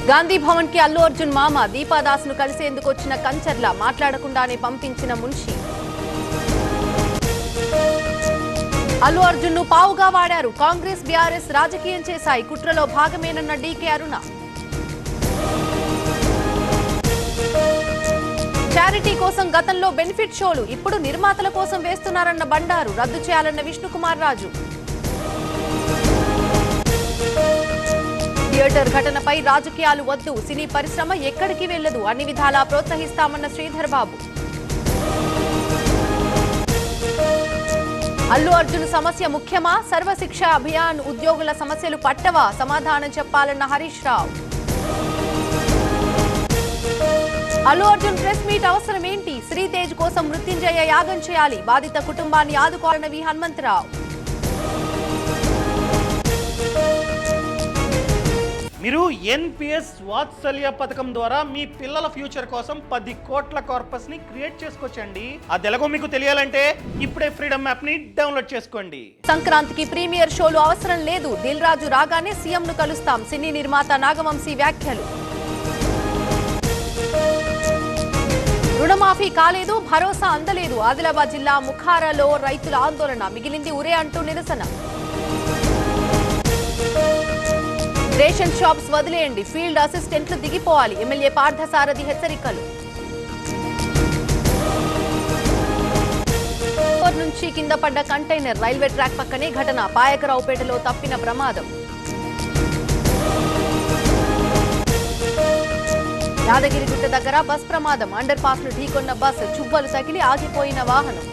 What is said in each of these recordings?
గాంధీ భవన్ కి అల్లు అర్జున్ మామ దీపాదాస్ ను కలిసేందుకు వచ్చిన కంచర్ల మాట్లాడకుండానే పంపించిన మున్షి. అల్లు అర్జున్ ను పావుగా వాడారు. కాంగ్రెస్ బీఆర్ఎస్ రాజకీయం చేశాయి. కుట్రలో భాగమేనన్న డీకే అరుణ. చారిటీ కోసం గతంలో బెనిఫిట్ షోలు ఇప్పుడు నిర్మాతల కోసం వేస్తున్నారన్న బండారు. రద్దు చేయాలన్న విష్ణుకుమార్ రాజు. థియేటర్ ఘటనపై రాజకీయాలు వద్దు, సినీ పరిశ్రమ ఎక్కడికి వెళ్లదు, అన్ని విధాలా ప్రోత్సహిస్తామన్న శ్రీధర్ బాబు. అల్లు అర్జున్ సమస్య ముఖ్యమా? సర్వశిక్ష అభియాన్ ఉద్యోగుల సమస్యలు పట్టవా? సమాధానం చెప్పాలన్న హరీష్ రావు. అల్లు అర్జున్ ప్రెస్ మీట్ అవసరం ఏంటి? శ్రీతేజ్ కోసం మృత్యుంజయ యాగం చేయాలి, బాధిత కుటుంబాన్ని ఆదుకోవాలన్న వి హనుమంతరావు. మీరు ఎన్పిఎస్ వాత్సల్య పథకం ద్వారా మీ పిల్లల ఫ్యూచర్ కోసం 10 కోట్ల కార్పస్ ని క్రియేట్ చేసుకోవచ్చండి. అది ఎలాగో మీకు తెలియాలంటే ఇప్పుడే ఫ్రీడమ్ యాప్ ని డౌన్లోడ్ చేసుకోండి. సంక్రాంతికి ప్రీమియర్ షోలు అవసరం లేదు, దిల్ రాజు రాగానే సీఎం ను కలుస్తాం, సినీ నిర్మాత నాగవంశీ వ్యాఖ్యలు. రుణమాఫీ కాలేదు, భరోసా అందలేదు. ఆదిలాబాద్ జిల్లా ముఖారాలో రైతుల ఆందోళన, మిగిలింది ఉరే అంటూ నిరసన. రేషన్ షాప్స్ వదిలేయండి, ఫీల్డ్ అసిస్టెంట్లు దిగిపోవాలి, ఎమ్మెల్యే పార్థసారథి హెచ్చరికలు. నుంచి కింద పడ్డ కంటైనర్, రైల్వే ట్రాక్ పక్కనే ఘటన, పాయకరావుపేటలో తప్పిన ప్రమాదం. యాదగిరిగుట్ట దగ్గర బస్ ప్రమాదం, అండర్ పాస్ ను ఢీకొన్న బస్, చువ్వలు తగిలి ఆగిపోయిన వాహనం.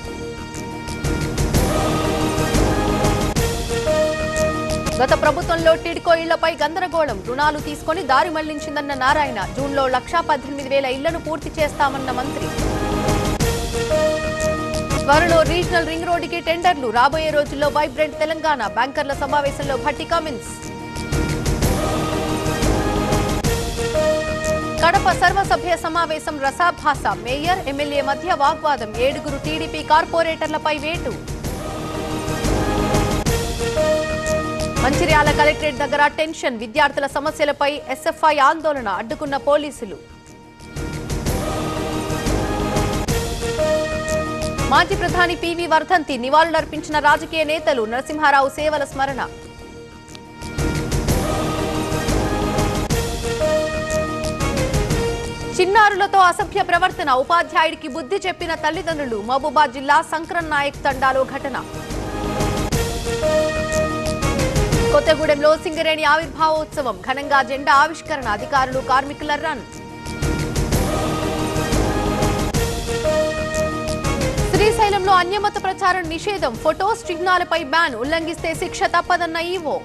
గత ప్రభుత్వంలో టిడ్కో ఇళ్లపై గందరగోళం, రుణాలు తీసుకుని దారి మళ్లించిందన్న నారాయణ. జూన్లో 1,18,000 ఇళ్లను పూర్తి చేస్తామన్న మంత్రి. త్వరలో రీజనల్ రింగ్ రోడ్డుకి టెండర్లు, రాబోయే రోజుల్లో వైబ్రెంట్ తెలంగాణ. బ్యాంకర్ల సమావేశంలో భట్టి కామెంట్స్. కడప సర్వసభ్య సమావేశం రసాభాస, మేయర్ ఎమ్మెల్యే మధ్య వాగ్వాదం, 7 టీడీపీ కార్పొరేటర్లపై వేటు. మంచిర్యాల కలెక్టరేట్ దగ్గర టెన్షన్, విద్యార్థుల సమస్యలపై ఎస్ఎఫ్ఐ ఆందోళన, అడ్డుకున్న పోలీసులు. మాజీ ప్రధాని పివి వర్ధంతి, నివాళులర్పించిన రాజకీయ నేతలు. నరసింహారావు సేవల స్మరణ. చిన్నారులతో అసభ్య ప్రవర్తన, ఉపాధ్యాయుడికి బుద్ధి చెప్పిన తల్లిదండ్రులు. మహబూబాద్ జిల్లా సంక్రన్ నాయక్ తండాలో ఘటన. కొత్తగూడెంలో సింగరేణి ఆవిర్భావోత్సవం, ఘనంగా జెండా ఆవిష్కరణ, అధికారులు కార్మికుల రన్. శ్రీశైలంలో అన్యమత ప్రచారం నిషేధం, ఫొటోస్ చిహ్నాలపై బ్యాన్, ఉల్లంఘిస్తే శిక్ష తప్పదన్న ఈవో.